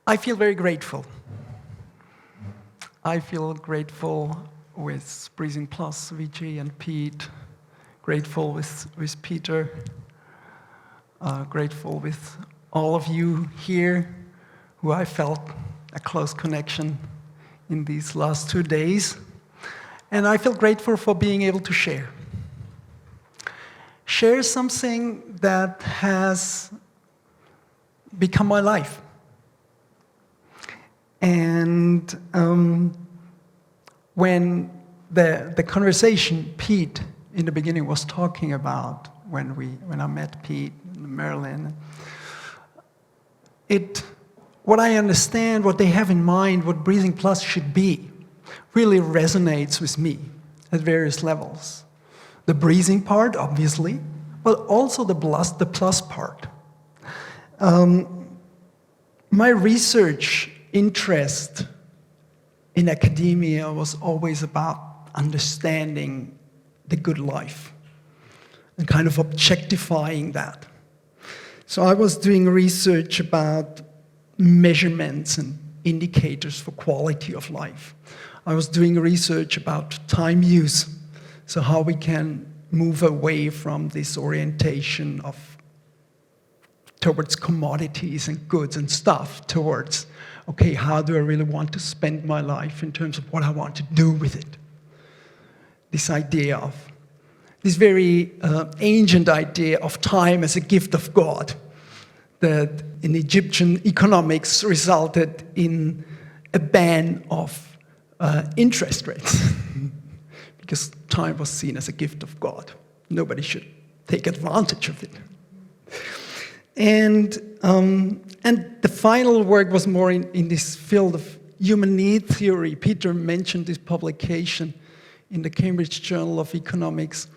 I feel very grateful. I feel grateful with Breathing Plus, Vijay and Pete, grateful with Peter, grateful with all of you here who I felt a close connection in these last 2 days. And I feel grateful for being able to share. Share something that has become my life. And when the conversation Pete in the beginning was talking about, when I met Pete in Maryland, what I understand, what they have in mind, what Breathing Plus should be, really resonates with me at various levels. The breathing part, obviously, but also the plus part. My research interest in academia was always about understanding the good life and kind of objectifying that. So I was doing research about measurements and indicators for quality of life. I was doing research about time use, so how we can move away from this orientation towards commodities and goods and stuff, towards, okay, how do I really want to spend my life in terms of what I want to do with it? This idea of, this very ancient idea of time as a gift of God, that in Egyptian economics resulted in a ban of interest rates, because time was seen as a gift of God. Nobody should take advantage of it. And the final work was more in this field of human need theory. Peter mentioned this publication in the Cambridge Journal of Economics,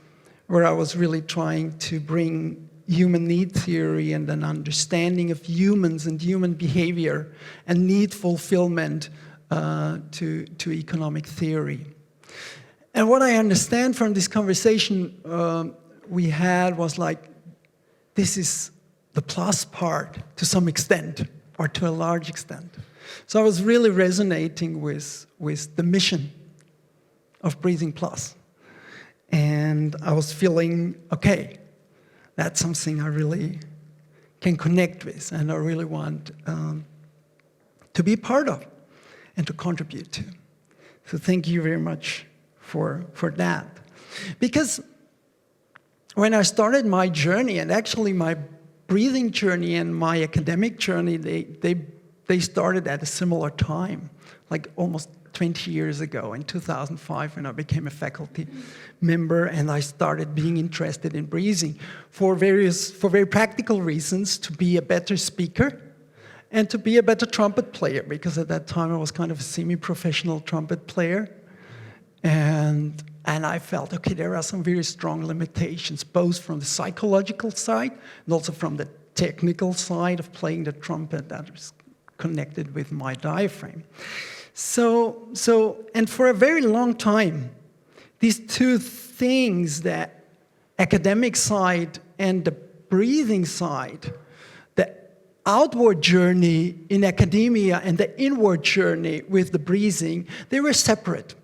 where I was really trying to bring human need theory and an understanding of humans and human behavior and need fulfillment to economic theory. And what I understand from this conversation we had was like, this is the plus part to some extent, or to a large extent. So I was really resonating with the mission of Breathing Plus. And I was feeling, okay, that's something I really can connect with and I really want to be part of and to contribute to. So thank you very much for that. Because when I started my journey, and actually my breathing journey and my academic journey, they started at a similar time, like almost 20 years ago, in 2005, when I became a faculty member, and I started being interested in breathing for very practical reasons, to be a better speaker and to be a better trumpet player, because at that time I was kind of a semi-professional trumpet player. And I felt, okay, there are some very strong limitations, both from the psychological side and also from the technical side of playing the trumpet that is connected with my diaphragm. And for a very long time, these two things, the academic side and the breathing side, the outward journey in academia and the inward journey with the breathing, they were separate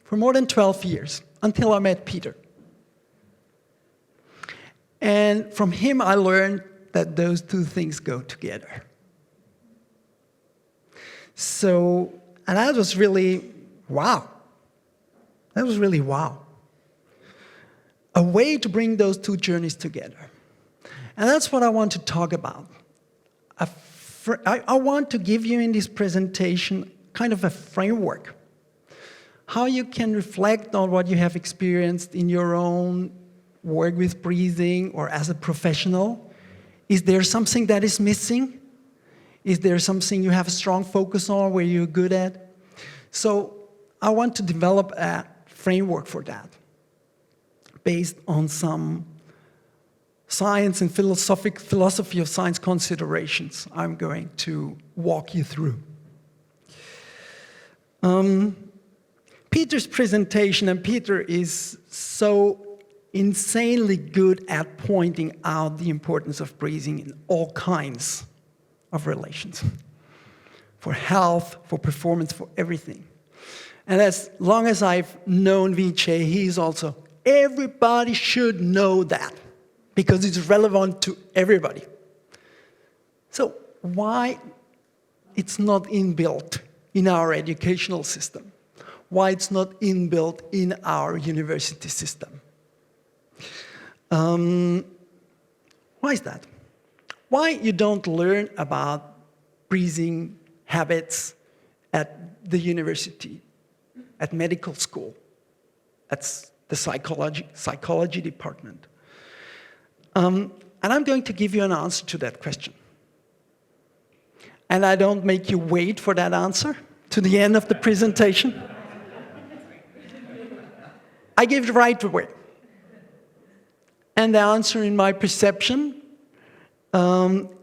for more than 12 years, until I met Peter. And from him I learned that those two things go together. So, and that was really, wow. That was really wow. A way to bring those two journeys together. And that's what I want to talk about. I want to give you in this presentation kind of a framework. How you can reflect on what you have experienced in your own work with breathing or as a professional. Is there something that is missing? Is there something you have a strong focus on, where you're good at? So I want to develop a framework for that, based on some science and philosophy of science considerations I'm going to walk you through. Peter's presentation, and Peter is so insanely good at pointing out the importance of breathing in all kinds of relations. for health, for performance, for everything. And as long as I've known Vijay, he's also, everybody should know that because it's relevant to everybody. So why it's not inbuilt in our educational system? Why it's not inbuilt in our university system? Why is that? Why you don't learn about breathing habits at the university, at medical school, at the psychology department? And I'm going to give you an answer to that question. And I don't make you wait for that answer to the end of the presentation. I give it right away. And the answer in my perception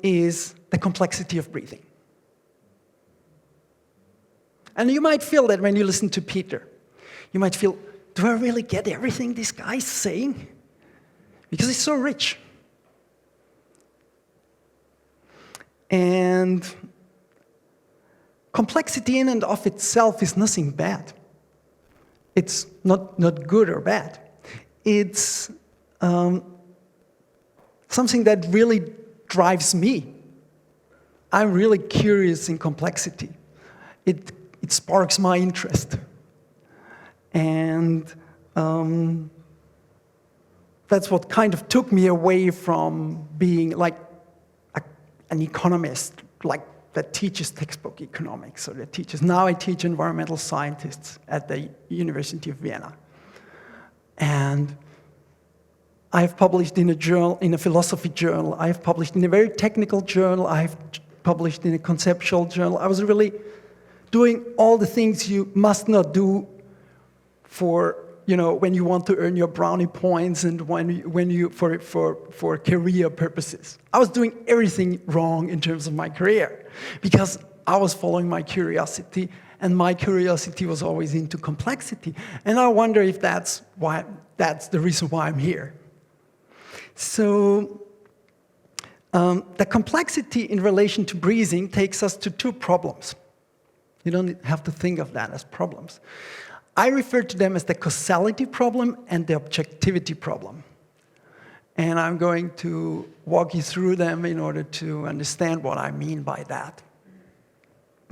is the complexity of breathing. And you might feel that when you listen to Peter. You might feel, do I really get everything this guy's saying? Because he's so rich. And complexity in and of itself is nothing bad. It's not good or bad. It's something that really drives me. I'm really curious in complexity. It sparks my interest. And that's what kind of took me away from being like an economist, like that teaches textbook economics, or that teaches. Now I teach environmental scientists at the University of Vienna. And I've published in a journal, in a philosophy journal. I've published in a very technical journal. I've published in a conceptual journal. I was really doing all the things you must not do for, when you want to earn your brownie points and when you for career purposes. I was doing everything wrong in terms of my career because I was following my curiosity, and my curiosity was always into complexity. And I wonder if that's the reason why I'm here. So the complexity in relation to breathing takes us to two problems. You don't have to think of that as problems. I refer to them as the causality problem and the objectivity problem. And I'm going to walk you through them in order to understand what I mean by that.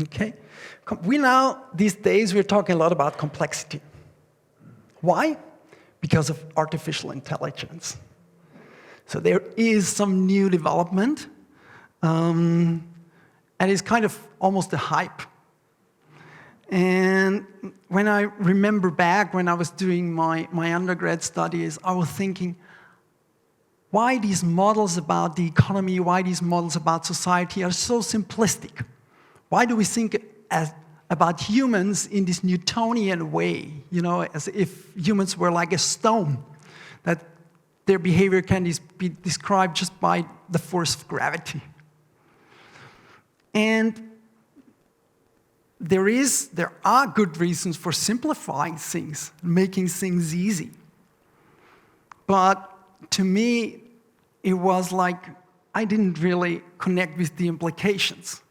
Okay? These days, we're talking a lot about complexity. Why? Because of artificial intelligence. So there is some new development, and it's kind of almost a hype. And when I remember back when I was doing my undergrad studies, I was thinking, why these models about the economy, why these models about society are so simplistic? Why do we think about humans in this Newtonian way, as if humans were like a stone, that their behavior can be described just by the force of gravity? And there are good reasons for simplifying things, making things easy. But to me, it was like I didn't really connect with the implications.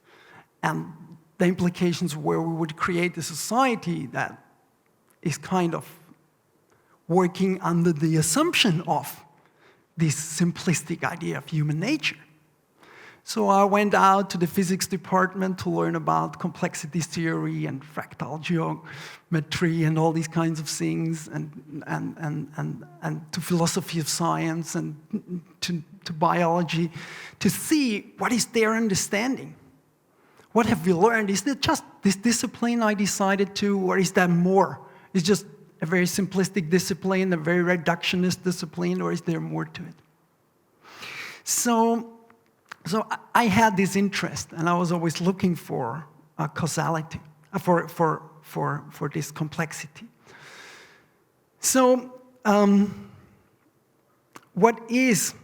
And the implications where we would create a society that is kind of working under the assumption of this simplistic idea of human nature. So I went out to the physics department to learn about complexity theory and fractal geometry and all these kinds of things, and to philosophy of science and to biology, to see what is their understanding. What have we learned? Is it just this discipline I decided to, or is there more? Is just a very simplistic discipline, a very reductionist discipline, or is there more to it? So I had this interest, and I was always looking for causality, for this complexity. So what is...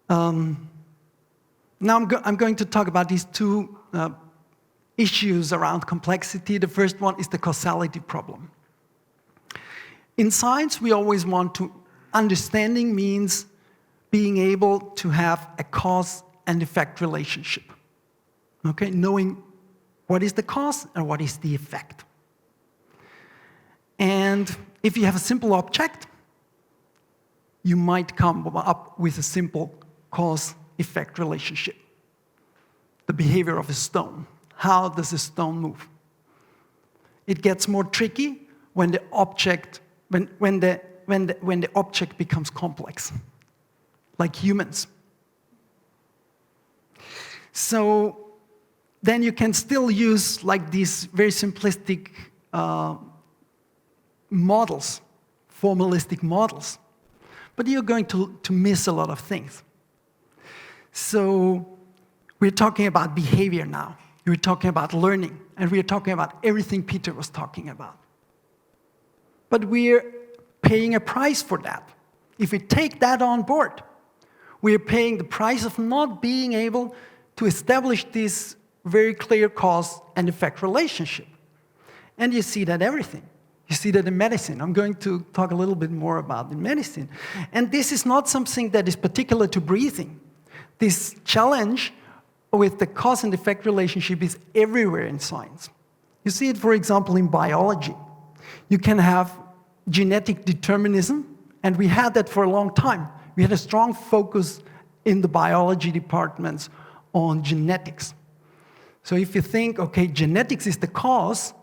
Now I'm going to talk about these two issues around complexity. The first one is the causality problem. In science, we always want to... Understanding means being able to have a cause and effect relationship. Okay, knowing What is the cause and what is the effect? And if you have a simple object, you might come up with a simple cause-effect relationship. The behavior of a stone. How does a stone move? It gets more tricky when the object becomes complex, like humans. So then you can still use like these very simplistic models, formalistic models, but you're going to miss a lot of things. So we're talking about behavior now. We're talking about learning, and we're talking about everything Peter was talking about. But we're paying a price for that. If we take that on board, we're paying the price of not being able to establish this very clear cause and effect relationship. And you see that everything. You see that in medicine. I'm going to talk a little bit more about in medicine. And this is not something that is particular to breathing. This challenge with the cause and effect relationship is everywhere in science. You see it, for example, in biology. You can have genetic determinism, and we had that for a long time. We had a strong focus in the biology departments on genetics. So if you think, okay, genetics is the cause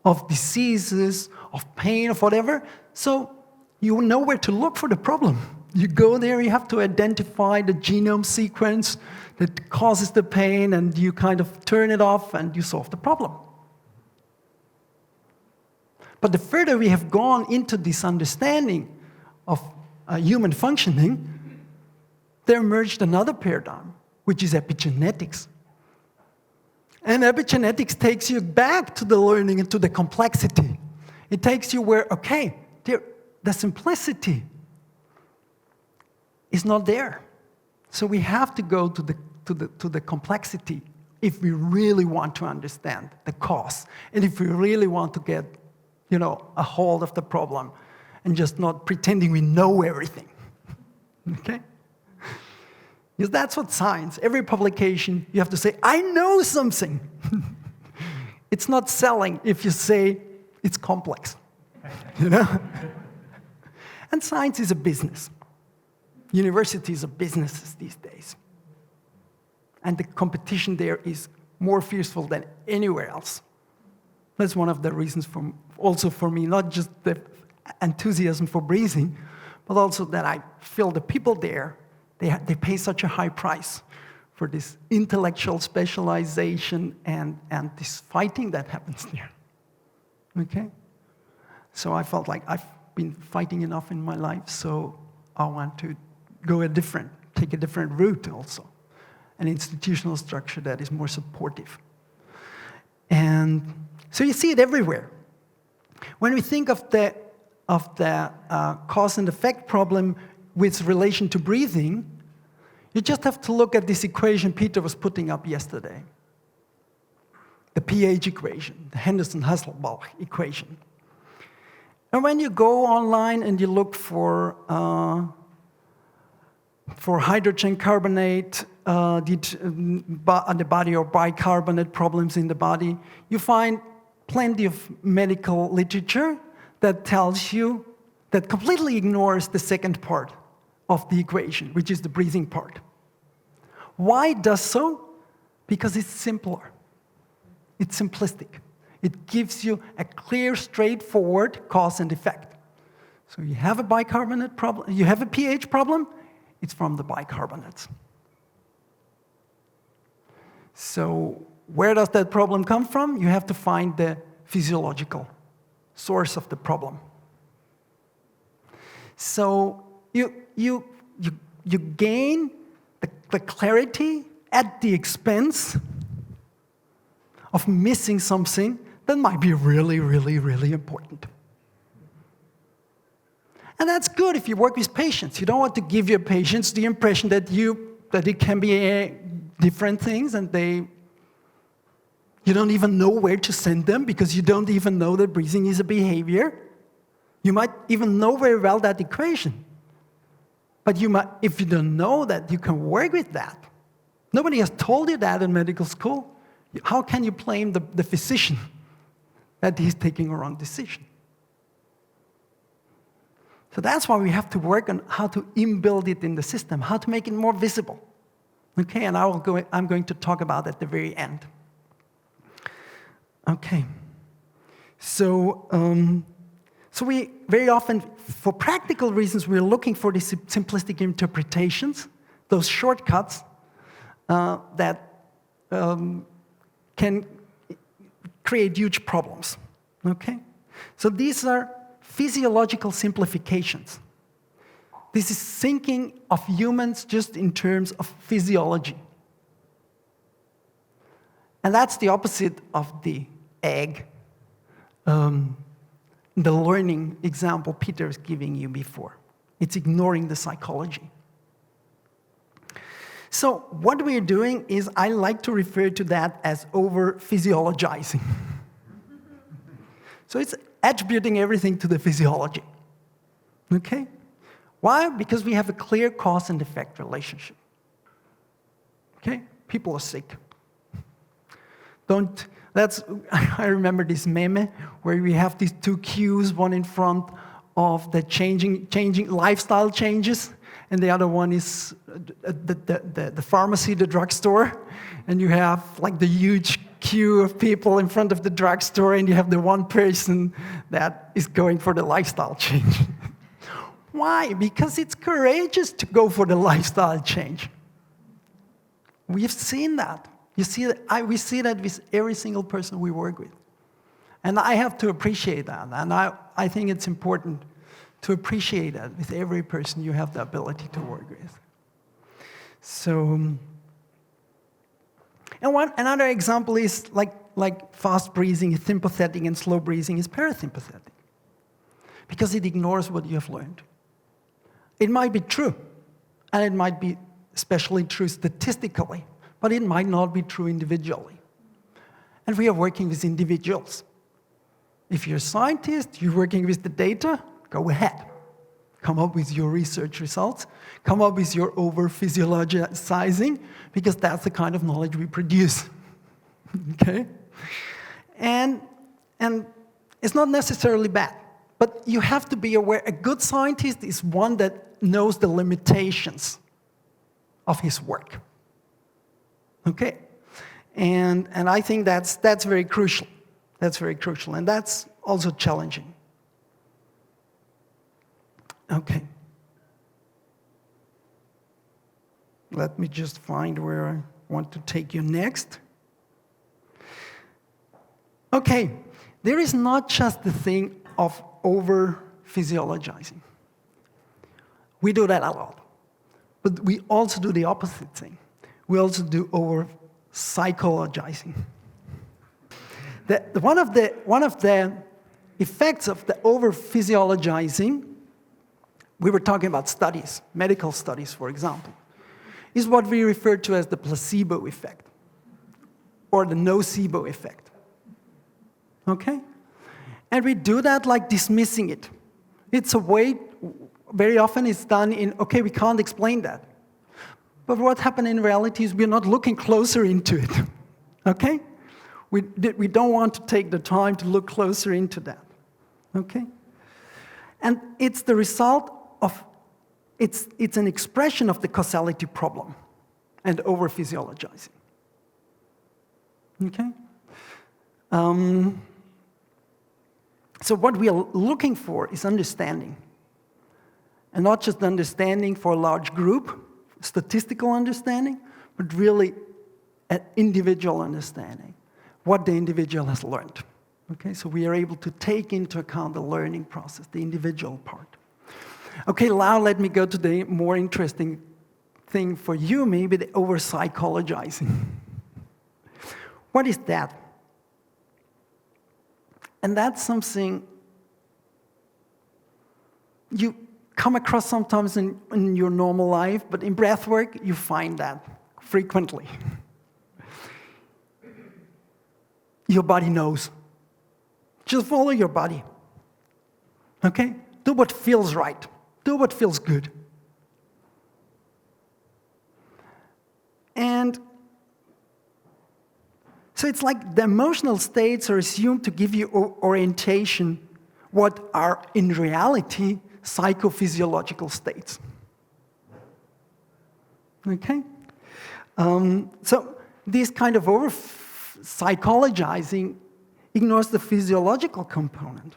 of diseases, of pain, of whatever, so you know where to look for the problem. You go there, you have to identify the genome sequence that causes the pain, and you kind of turn it off, and you solve the problem. But the further we have gone into this understanding of human functioning, there emerged another paradigm, which is epigenetics. And epigenetics takes you back to the learning and to the complexity. It takes you where, okay, the simplicity is not there. So we have to go to the complexity if we really want to understand the cause, and if we really want to get, a hold of the problem, and just not pretending we know everything. Okay? Because that's what science, every publication, you have to say, I know something. It's not selling if you say it's complex. And science is a business. Universities are businesses these days. And the competition there is more fierceful than anywhere else. That's one of the reasons also for me, not just the enthusiasm for breathing, but also that I feel the people there, they pay such a high price for this intellectual specialization and this fighting that happens there. Okay? So I felt like I've been fighting enough in my life, so I want to take a different route also, an institutional structure that is more supportive. And so you see it everywhere. When we think of the cause and effect problem with relation to breathing, you just have to look at this equation Peter was putting up yesterday. The pH equation, the Henderson-Hasselbalch equation. And when you go online and you look for hydrogen carbonate on the body or bicarbonate problems in the body, you find plenty of medical literature that tells you, that completely ignores the second part of the equation, which is the breathing part. Why does so? Because it's simpler. It's simplistic. It gives you a clear, straightforward cause and effect. So you have a bicarbonate problem, you have a pH problem, it's from the bicarbonates. So where does that problem come from? You have to find the physiological source of the problem. So you gain the clarity at the expense of missing something that might be really, really, really important. And that's good if you work with patients. You don't want to give your patients the impression that it can be different things, and you don't even know where to send them because you don't even know that breathing is a behavior. You might even know very well that equation. But if you don't know that you can work with that, nobody has told you that in medical school. How can you blame the physician that he's taking a wrong decision? So that's why we have to work on how to inbuild it in the system, how to make it more visible. Okay, and I'm going to talk about that at the very end. Okay, so we very often, for practical reasons, we're looking for these simplistic interpretations, those shortcuts that can create huge problems. Okay, so these are physiological simplifications. This is thinking of humans just in terms of physiology. And that's the opposite of the egg, the learning example Peter was giving you before. It's ignoring the psychology. So what we're doing is, I like to refer to that as over-physiologizing. So it's attributing everything to the physiology. Okay? Why? Because we have a clear cause and effect relationship. Okay? People are sick. I remember this meme where we have these two queues, one in front of the changing lifestyle changes, and the other one is the pharmacy, the drugstore, and you have like the huge queue of people in front of the drugstore, and you have the one person that is going for the lifestyle change. Why? Because it's courageous to go for the lifestyle change. We've seen that. You see that we see that with every single person we work with. And I have to appreciate that. And I think it's important to appreciate that with every person you have the ability to work with. So, and another example is like fast breathing is sympathetic and slow breathing is parasympathetic. Because it ignores what you have learned. It might be true, and it might be especially true statistically, but it might not be true individually. And we are working with individuals. If you're a scientist, you're working with the data, go ahead. Come up with your research results. Come up with your over-physiologizing, because that's the kind of knowledge we produce. Okay? And it's not necessarily bad, but you have to be aware. A good scientist is one that knows the limitations of his work. Okay? And I think that's very crucial. That's very crucial, and that's also challenging. Okay. Let me just find where I want to take you next. Okay, there is not just the thing of over-physiologizing. We do that a lot. But we also do the opposite thing. We also do over-psychologizing. One of the effects of the over-physiologizing, we were talking about studies, medical studies, for example, is what we refer to as the placebo effect or the nocebo effect. Okay? And we do that like dismissing it. It's a way, very often it's done in, okay, we can't explain that. But what happened in reality is we're not looking closer into it. Okay? We don't want to take the time to look closer into that. Okay? And it's the result of, it's an expression of the causality problem and over-physiologizing. Okay? So what we are looking for is understanding. And not just understanding for a large group, statistical understanding, but really an individual understanding, what the individual has learned. Okay, so we are able to take into account the learning process, the individual part. Okay, now let me go to the more interesting thing for you, maybe the over-psychologizing. What is that? And that's something you come across sometimes in your normal life, but in breathwork, you find that frequently. Your body knows. Just follow your body. Okay? Do what feels right. Do what feels good. And So it's like the emotional states are assumed to give you orientation, what are in reality psychophysiological states. Okay? So this kind of over-psychologizing ignores the physiological component.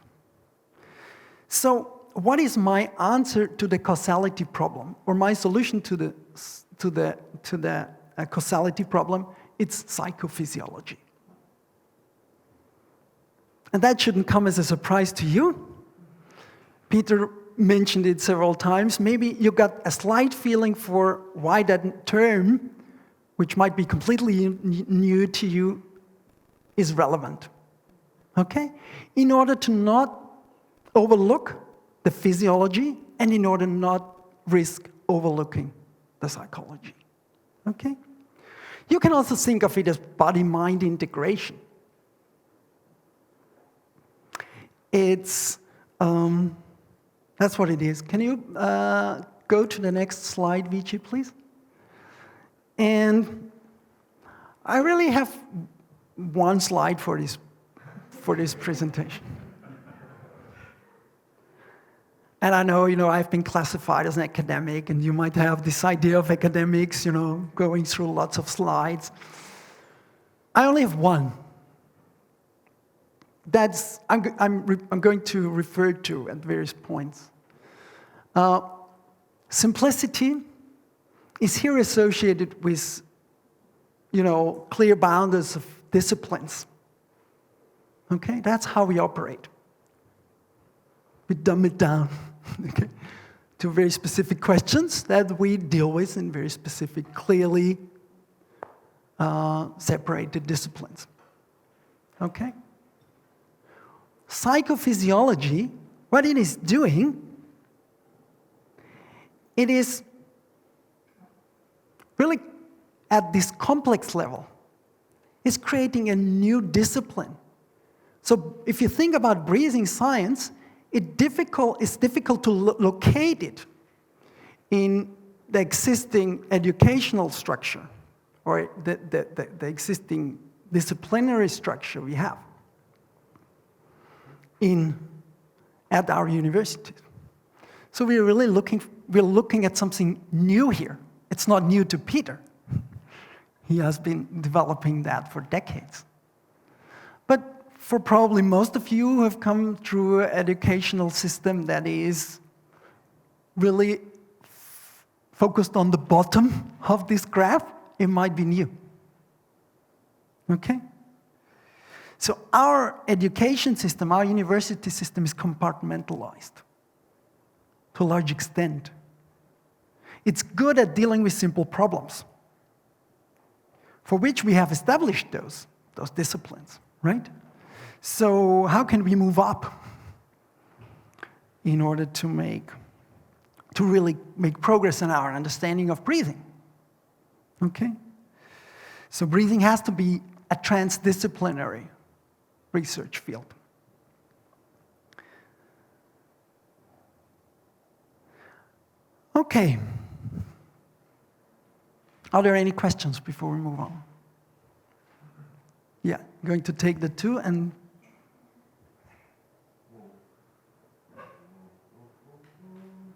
So what is my answer to the causality problem, or my solution to the causality problem? It's psychophysiology. And that shouldn't come as a surprise to you. Peter mentioned it several times. Maybe you got a slight feeling for why that term, which might be completely new to you, is relevant. Okay? In order to not overlook the physiology, and in order not risk overlooking the psychology. Okay? You can also think of it as body-mind integration. It's, that's what it is. Can you go to the next slide, Vici, please? And I really have one slide for this presentation. And I know, I've been classified as an academic, and you might have this idea of academics, going through lots of slides. I only have one. That's I'm going to refer to at various points. Simplicity is here associated with, clear boundaries of disciplines. Okay, that's how we operate. We dumb it down, okay, to very specific questions that we deal with in very specific, clearly separated disciplines. Okay? Psychophysiology, what it is doing, it is really at this complex level, it's creating a new discipline. So if you think about breathing science, it's difficult to locate it in the existing educational structure or the existing disciplinary structure we have at our universities. So we're really looking at something new here. It's not new to Peter. He has been developing that for decades. But for probably most of you who have come through an educational system that is really focused on the bottom of this graph, it might be new. Okay? So our education system, our university system is compartmentalized to a large extent. It's good at dealing with simple problems, for which we have established those disciplines, right? So how can we move up in order to really make progress in our understanding of breathing? Okay? So breathing has to be a transdisciplinary research field. Okay. Are there any questions before we move on? Yeah, I'm going to take the two and...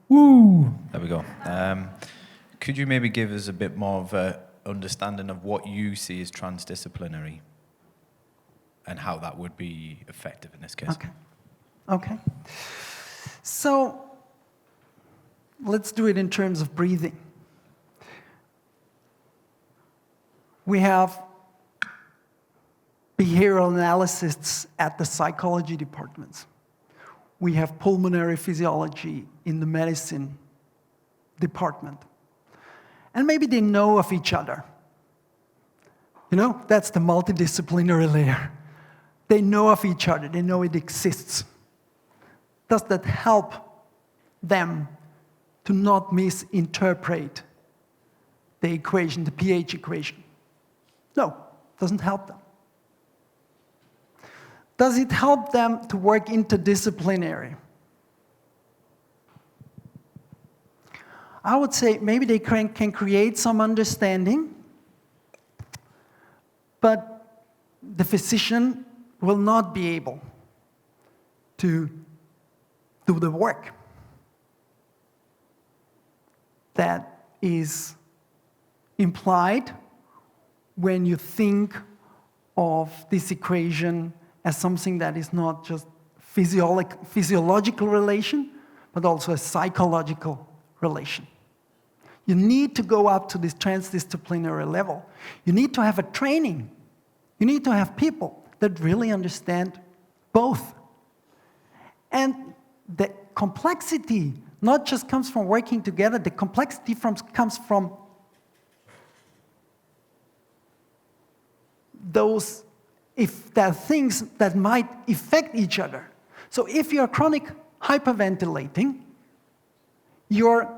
Woo! There we go. Could you maybe give us a bit more of an understanding of what you see as transdisciplinary and how that would be effective in this case? Okay. So let's do it in terms of breathing. We have behavioral analysts at the psychology departments. We have pulmonary physiology in the medicine department. And maybe they know of each other. That's the multidisciplinary layer. They know of each other. They know it exists. Does that help them to not misinterpret the equation, the pH equation? No, doesn't help them. Does it help them to work interdisciplinary? I would say maybe they can create some understanding, but the physician will not be able to do the work that is implied when you think of this equation as something that is not just physiological relation, but also a psychological relation. You need to go up to this transdisciplinary level. You need to have a training. You need to have people that really understand both. And the complexity not just comes from working together, the complexity comes from those, if there are things that might affect each other. So if you're chronic hyperventilating, your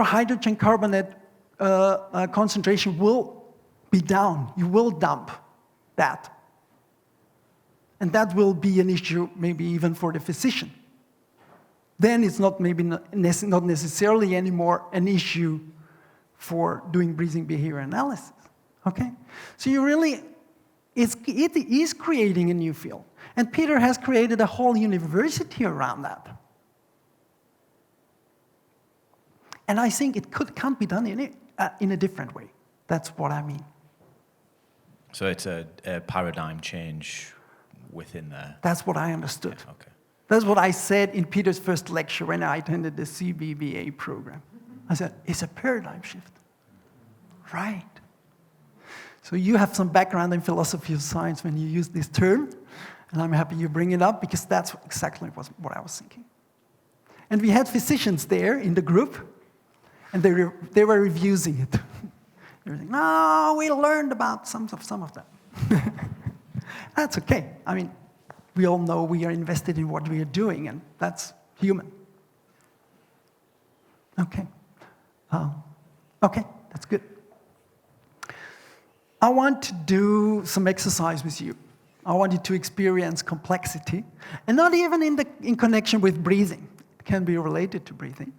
hydrogen carbonate concentration will be down. You will dump that. And that will be an issue maybe even for the physician. Then it's not necessarily anymore an issue for doing breathing behavior analysis. Okay? So you really, it is creating a new field. And Peter has created a whole university around that. And I think it can't be done in a different way. That's what I mean. So it's a paradigm change within there. That's what I understood. Yeah, okay. That's what I said in Peter's first lecture when I attended the CBBA program. I said, it's a paradigm shift. Right. So you have some background in philosophy of science when you use this term, and I'm happy you bring it up because that's exactly what I was thinking. And we had physicians there in the group, and they were reviewing it. They were saying, no, we learned about some of that. That's okay. I mean, we all know we are invested in what we are doing, and that's human. Okay. Okay, that's good. I want to do some exercise with you. I want you to experience complexity, and not even in connection with breathing. It can be related to breathing,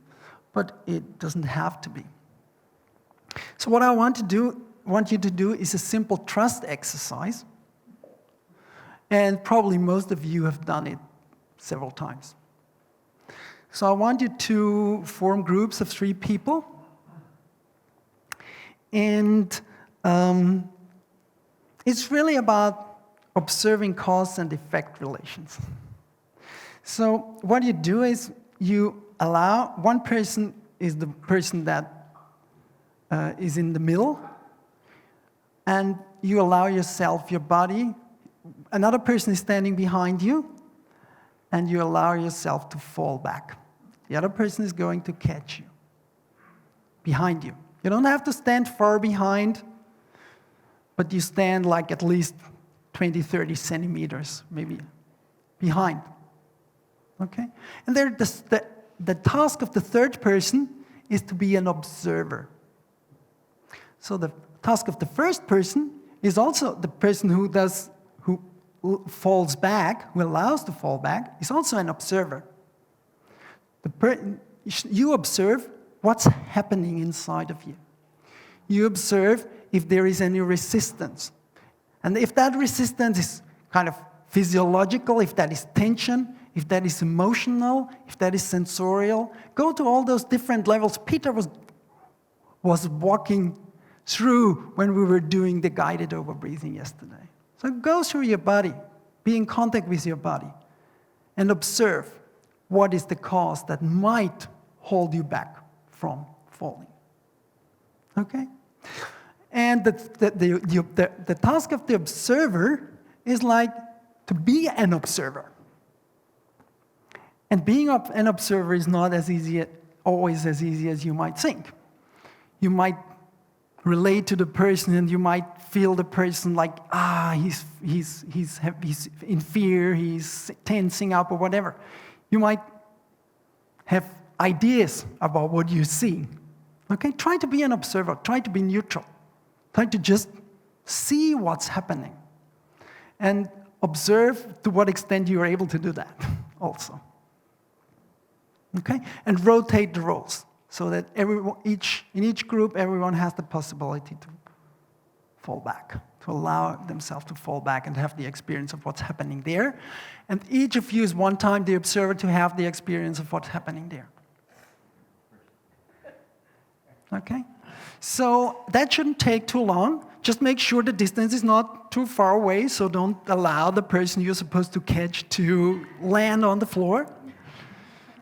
but it doesn't have to be. So what I want you to do is a simple trust exercise. And probably most of you have done it several times. So I want you to form groups of 3 people. And it's really about observing cause and effect relations. So what you do is you allow, one person is the person that is in the middle, and you allow yourself, your body. Another person is standing behind you, and you allow yourself to fall back. The other person is going to catch you behind you. You don't have to stand far behind, but you stand like at least 20, 30 centimeters, maybe, behind. Okay? And the task of the third person is to be an observer. So the task of the first person is also the person who falls back, who allows to fall back, is also an observer. You observe what's happening inside of you. You observe if there is any resistance. And if that resistance is kind of physiological, if that is tension, if that is emotional, if that is sensorial, go to all those different levels. Peter was walking through when we were doing the guided over breathing yesterday. So go through your body, be in contact with your body, and observe what is the cause that might hold you back from falling. Okay? And the task of the observer is like to be an observer. And being an observer is not always as easy as you might think. You might relate to the person, and you might feel the person like, he's in fear, he's tensing up or whatever. You might have ideas about what you see. Okay, try to be an observer, try to be neutral. Try to just see what's happening. And observe to what extent you are able to do that also. Okay? And rotate the roles so that in each group, everyone has the possibility fall back, to allow themselves to fall back and have the experience of what's happening there. And each of you is one time the observer to have the experience of what's happening there. Okay? So that shouldn't take too long. Just make sure the distance is not too far away, so don't allow the person you're supposed to catch to land on the floor.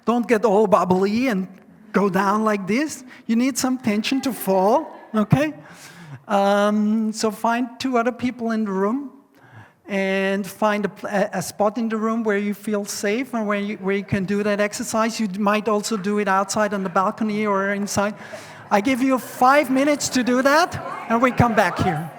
Don't get all bubbly and go down like this. You need some tension to fall, okay? So find 2 other people in the room and find a spot in the room where you feel safe and where you can do that exercise. You might also do it outside on the balcony or inside. I give you 5 minutes to do that, and we come back here.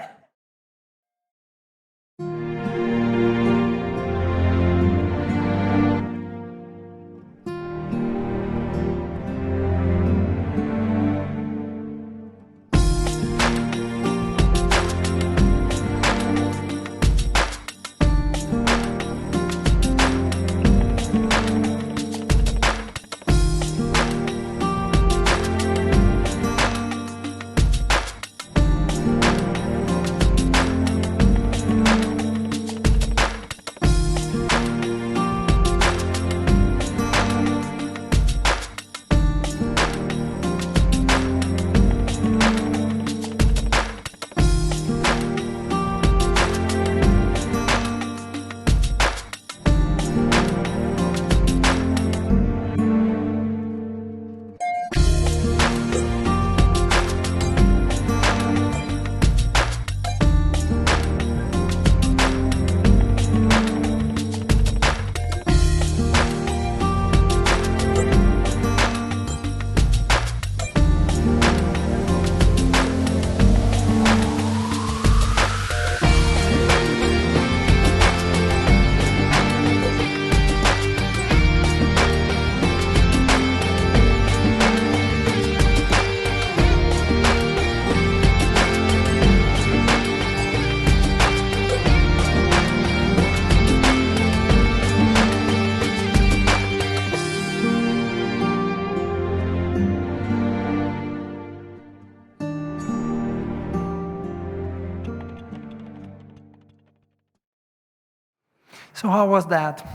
So how was that?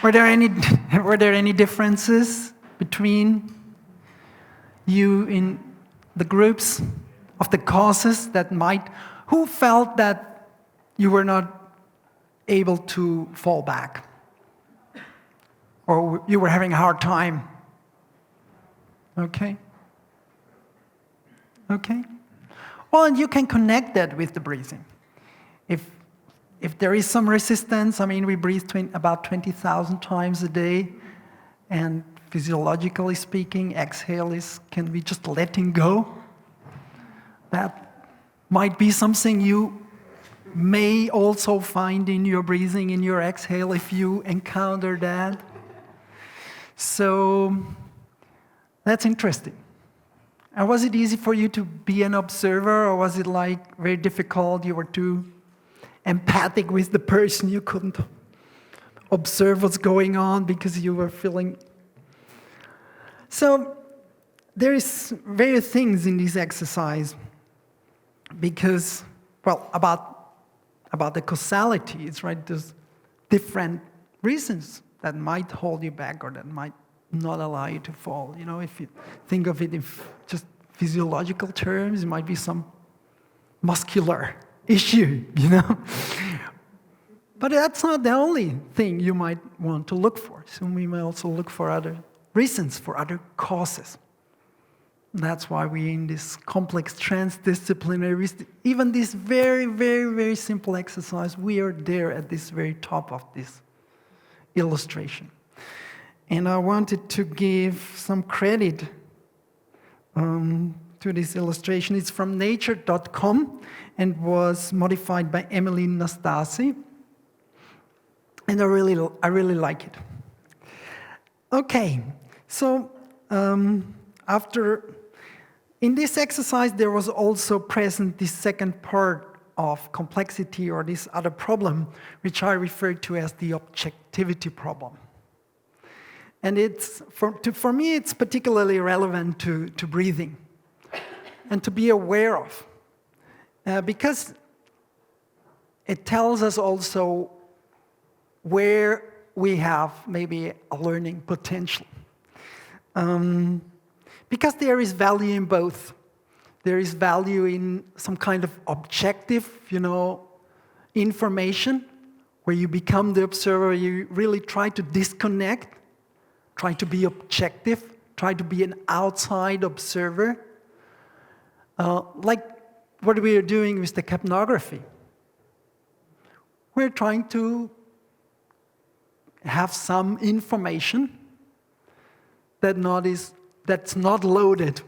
Were there any differences between you in the groups of the causes that who felt that you were not able to fall back? Or you were having a hard time? Okay? Okay? Well, and you can connect that with the breathing. If there is some resistance, I mean, we breathe about 20,000 times a day, and physiologically speaking, exhale can be just letting go. That might be something you may also find in your breathing, in your exhale, if you encounter that. So that's interesting. And was it easy for you to be an observer, or was it like very difficult? You were too empathic with the person, you couldn't observe what's going on because you were feeling. So there is various things in this exercise because, well, about the causalities, right? There's different reasons that might hold you back or that might not allow you to fall. You know, if you think of it in just physiological terms, it might be some muscular issue, you know. But that's not the only thing you might want to look for. So we may also look for other reasons, for other causes. That's why we're in this complex transdisciplinary, even this very, very, very simple exercise, we are there at this very top of this illustration. And I wanted to give some credit to this illustration. It's from nature.com and was modified by Emily Nastasi. And I really like it. Okay, so in this exercise, there was also present this second part of complexity, or this other problem, which I refer to as the objectivity problem. And for me, it's particularly relevant to breathing and to be aware of. Because it tells us also where we have maybe a learning potential. Because there is value in both. There is value in some kind of objective, information, where you become the observer, you really try to disconnect, try to be objective, try to be an outside observer, like what we are doing with the capnography. We're trying to have some information that's not loaded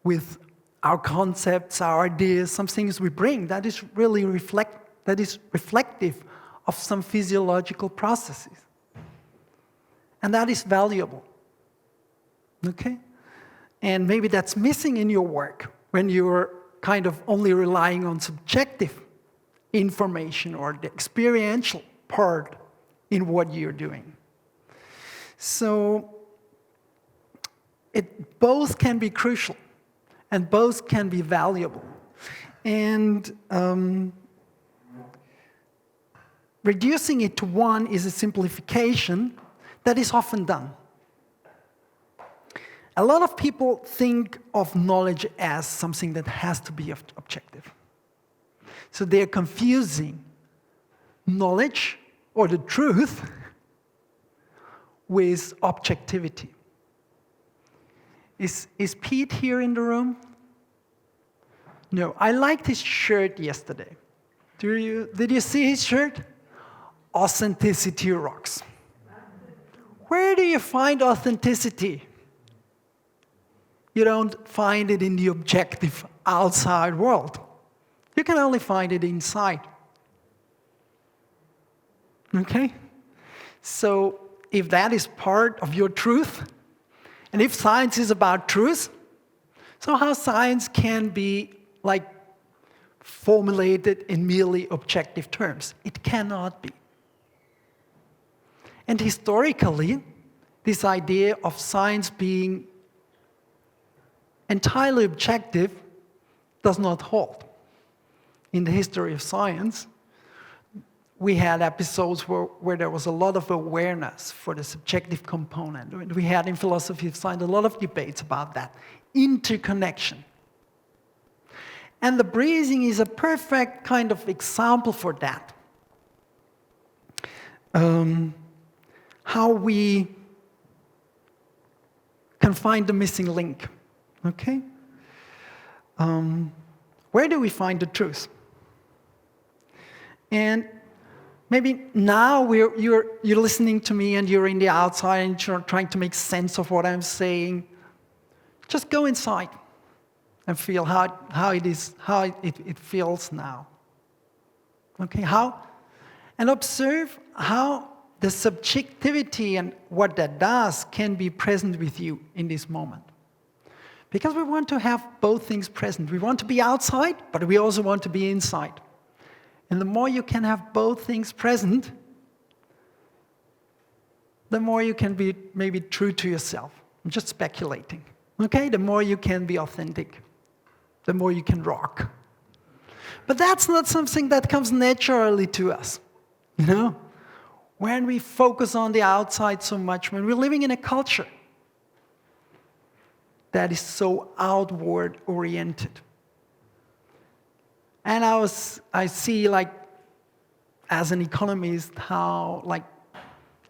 with our concepts, our ideas, some things we bring that is really reflective of some physiological processes. And that is valuable. Okay? And maybe that's missing in your work when you're kind of only relying on subjective information or the experiential part in what you're doing. So both can be crucial and both can be valuable. And reducing it to one is a simplification that is often done. A lot of people think of knowledge as something that has to be objective. So they're confusing knowledge or the truth with objectivity. Is Pete here in the room? No, I liked his shirt yesterday. Did you see his shirt? Authenticity rocks. Where do you find authenticity? You don't find it in the objective outside world. You can only find it inside. Okay? So if that is part of your truth, and if science is about truth, so how science can be formulated in merely objective terms? It cannot be. And historically, this idea of science being entirely objective does not hold. In the history of science, we had episodes where there was a lot of awareness for the subjective component. We had in philosophy of science a lot of debates about that interconnection. And the breathing is a perfect kind of example for that. How we can find the missing link. Okay? Where do we find the truth? And maybe now you're listening to me and you're in the outside and you're trying to make sense of what I'm saying. Just go inside and feel how it feels now. Okay, and observe how the subjectivity and what that does can be present with you in this moment. Because we want to have both things present. We want to be outside, but we also want to be inside. And the more you can have both things present, the more you can be maybe true to yourself. I'm just speculating. Okay? The more you can be authentic, the more you can rock. But that's not something that comes naturally to us. When we focus on the outside so much, when we're living in a culture that is so outward oriented. And I see, as an economist, how,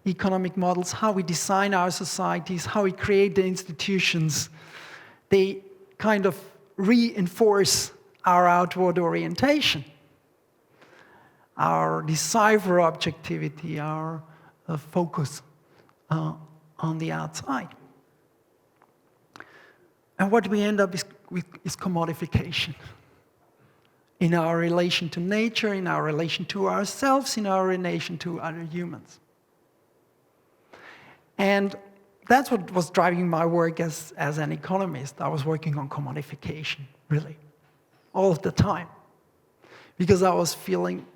economic models, how we design our societies, how we create the institutions, they kind of reinforce our outward orientation, our desire for objectivity, our focus on the outside. And what we end up with is commodification. In our relation to nature, in our relation to ourselves, in our relation to other humans. And that's what was driving my work as an economist. I was working on commodification, really, all of the time. Because I was feeling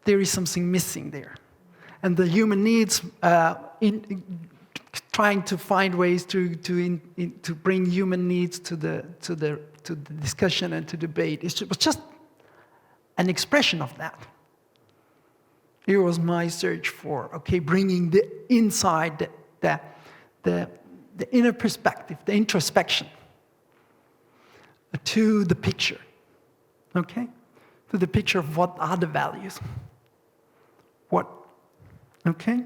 there is something missing there. And the human needs, trying to find ways to bring human needs to the discussion and to debate. It was just an expression of that. It was my search for, okay, bringing the inside, the inner perspective, the introspection, to the picture, okay? To the picture of what are the values. Okay?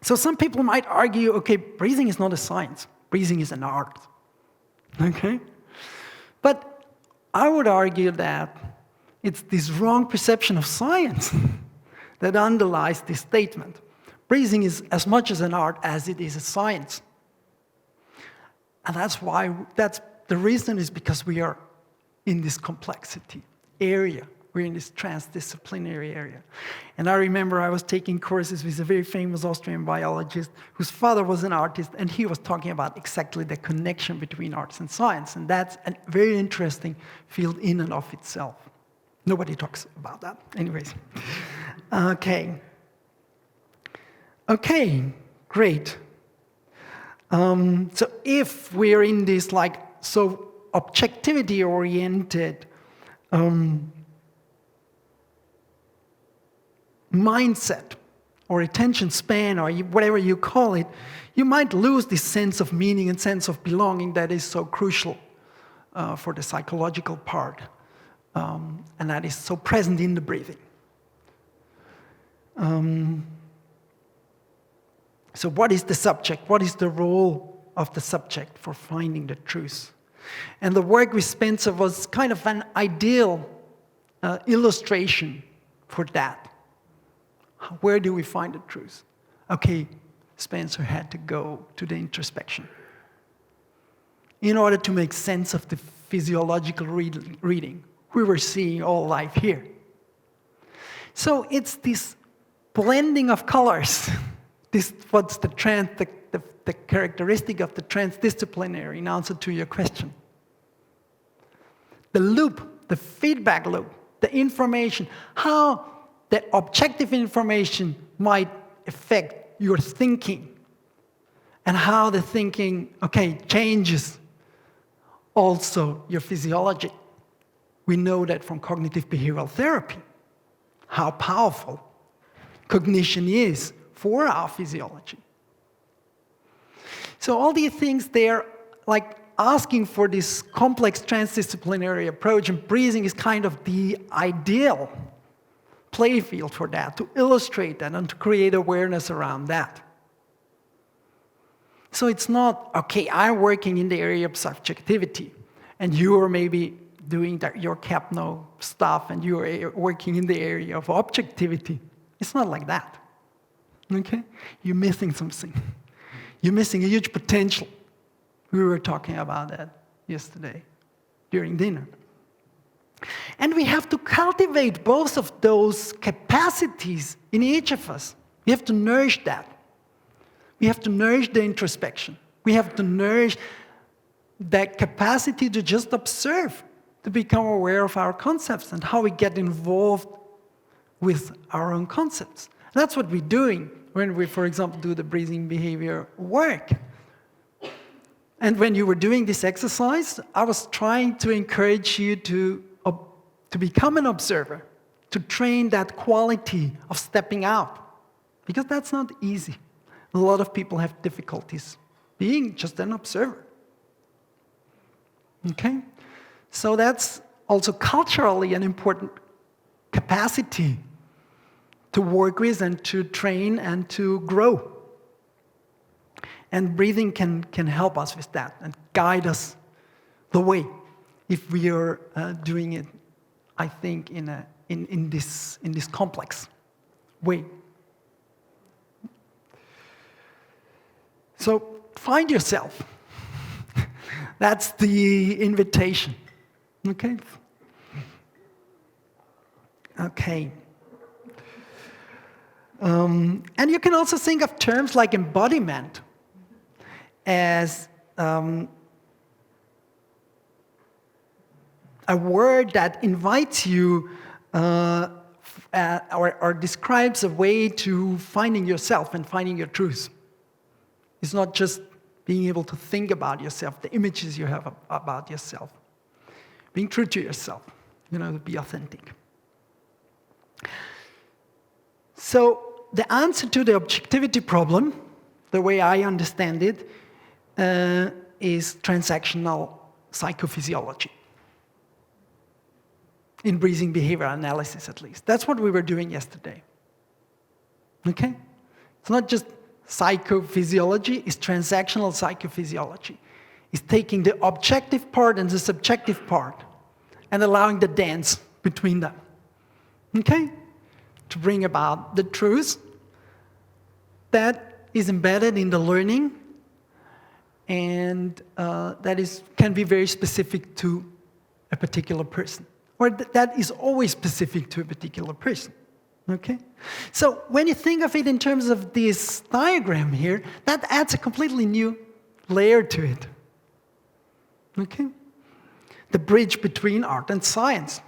So some people might argue, okay, breathing is not a science. Breathing is an art. Okay? But I would argue that it's this wrong perception of science that underlies this statement. Breathing is as much as an art as it is a science. And that's the reason is because we are in this complexity area. We're in this transdisciplinary area. And I remember I was taking courses with a very famous Austrian biologist whose father was an artist, and he was talking about exactly the connection between arts and science. And that's a very interesting field in and of itself. Nobody talks about that. Anyways. Okay, great. So if we're in this so objectivity-oriented mindset or attention span or whatever you call it, you might lose this sense of meaning and sense of belonging that is so crucial for the psychological part, and that is so present in the breathing. So what is the subject? What is the role of the subject for finding the truth? And the work with Spencer was kind of an ideal illustration for that. Where do we find the truth? Okay, Spencer had to go to the introspection in order to make sense of the physiological reading. We were seeing all life here. So it's this blending of colors. What's the characteristic of the transdisciplinary in answer to your question. The loop, the feedback loop, the information, how the objective information might affect your thinking, and how the thinking, changes also your physiology. We know that from cognitive behavioral therapy, how powerful cognition is for our physiology. So all these things, they're asking for this complex transdisciplinary approach, and breathing is kind of the ideal playfield for that, to illustrate that and to create awareness around that. So it's not, I'm working in the area of subjectivity, and you're maybe doing your CAPNO stuff, and you're working in the area of objectivity. It's not like that. Okay? You're missing something. You're missing a huge potential. We were talking about that yesterday during dinner. And we have to cultivate both of those capacities in each of us. We have to nourish that. We have to nourish the introspection. We have to nourish that capacity to just observe, to become aware of our concepts and how we get involved with our own concepts. That's what we're doing when we, for example, do the breathing behavior work. And when you were doing this exercise, I was trying to encourage you to become an observer, to train that quality of stepping out, because that's not easy. A lot of people have difficulties being just an observer. Okay? So that's also culturally an important capacity to work with and to train and to grow. And breathing can help us with that and guide us the way if we are doing it, I think, in this complex way. So find yourself. That's the invitation. Okay? Okay. And you can also think of terms like embodiment as a word that invites you or describes a way to finding yourself and finding your truth. It's not just being able to think about yourself, the images you have about yourself, being true to yourself, to be authentic. So the answer to the objectivity problem, the way I understand it, is transactional psychophysiology. In breathing behavior analysis, at least. That's what we were doing yesterday. Okay? It's not just psychophysiology, it's transactional psychophysiology. It's taking the objective part and the subjective part and allowing the dance between them. Okay? To bring about the truth that is embedded in the learning, and that can be very specific to a particular person, or that is always specific to a particular person. Okay? So when you think of it in terms of this diagram here, that adds a completely new layer to it. Okay? The bridge between art and science.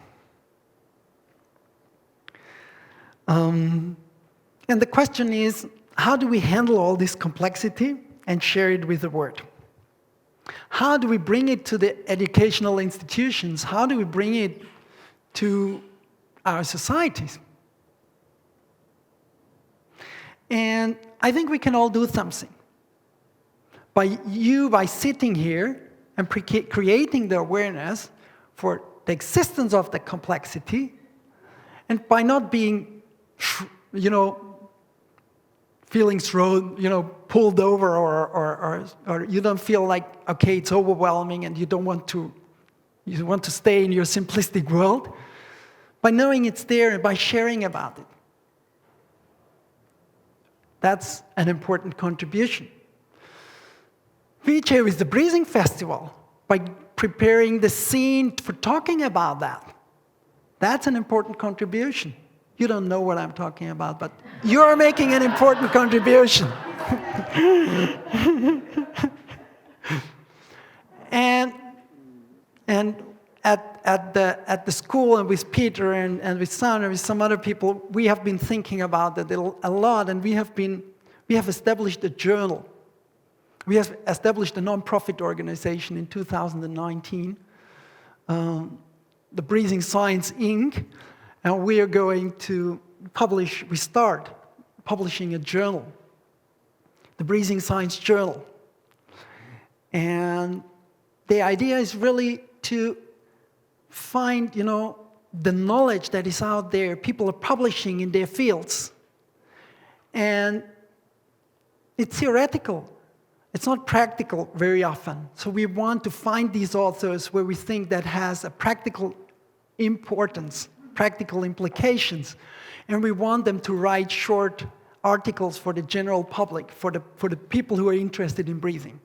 And the question is, how do we handle all this complexity and share it with the world? How do we bring it to the educational institutions? How do we bring it to our societies? And I think we can all do something. By sitting here and creating the awareness for the existence of the complexity, and by not being, feeling thrown, pulled over, or you don't feel like, okay, it's overwhelming and you want to stay in your simplistic world, by knowing it's there and by sharing about it. That's an important contribution. VJ with the Breathing Festival, by preparing the scene for talking about that. That's an important contribution. You don't know what I'm talking about, but you're making an important contribution. And at the school and with Peter and with Sandra and with some other people, we have been thinking about that a lot, and we have established a journal. We have established a non-profit organization in 2019, the Breathing Science Inc., and we are going to start publishing a journal, the Breathing Science Journal. And the idea is really to find, the knowledge that is out there. People are publishing in their fields. And it's theoretical. It's not practical very often. So we want to find these authors where we think that has a practical importance, practical implications. And we want them to write short articles for the general public, for the people who are interested in breathing,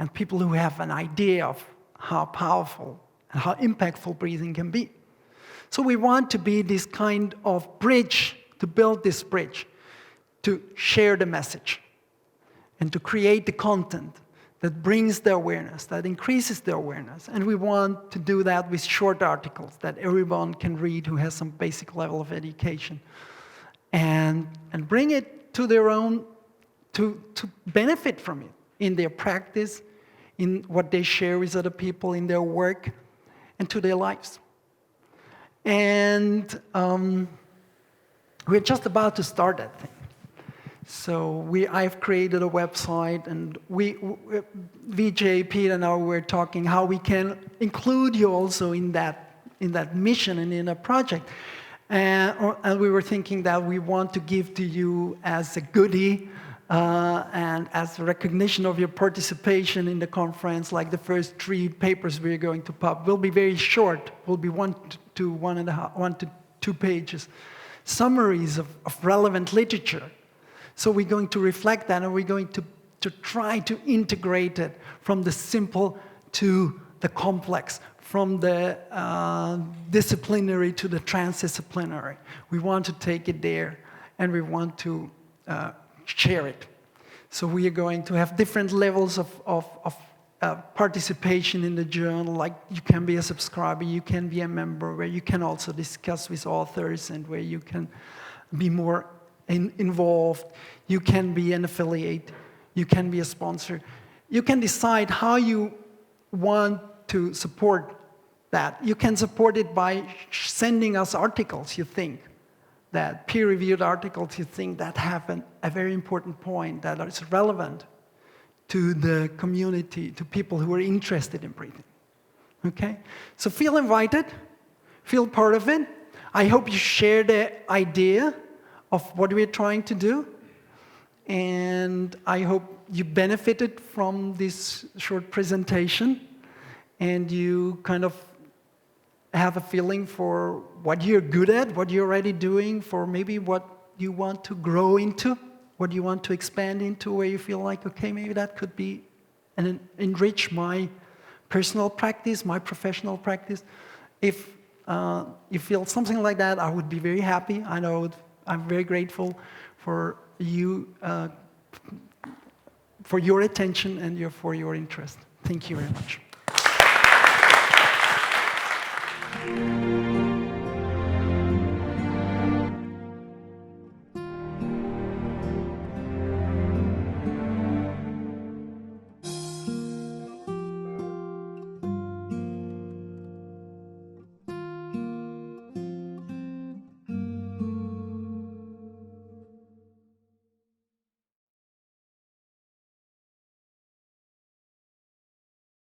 and people who have an idea of how powerful and how impactful breathing can be. So we want to be this kind of bridge, to build this bridge, to share the message, and to create the content that brings the awareness, that increases the awareness. And we want to do that with short articles that everyone can read who has some basic level of education, and bring it to their own, to benefit from it in their practice, in what they share with other people, in their work, and to their lives. And we're just about to start that thing. So I've created a website, and VJ, Pete, and I were talking how we can include you also in that mission and in a project. And we were thinking that we want to give to you as a goodie and as a recognition of your participation in the conference, like the first 3 papers we're going to pub will be very short. Will be 1 to 2 pages, summaries of relevant literature. So we're going to reflect that, and we're going to try to integrate it from the simple to the complex, from the disciplinary to the transdisciplinary. We want to take it there, and we want to share it. So we are going to have different levels of participation in the journal, like you can be a subscriber, you can be a member, where you can also discuss with authors, and where you can be more involved. You can be an affiliate, you can be a sponsor. You can decide how you want to support that. You can support it by sending us articles you think, that peer-reviewed articles you think that have a very important point, that is relevant to the community, to people who are interested in breathing. Okay? So feel invited, feel part of it. I hope you share the idea of what we're trying to do, and I hope you benefited from this short presentation, and you kind of have a feeling for what you're good at, what you're already doing, for maybe what you want to grow into, what you want to expand into, where you feel like, okay, maybe that could be and enrich my personal practice, my professional practice. If you feel something like that, I would be very happy. I know I'm very grateful for you, for your attention and for your interest. Thank you very much.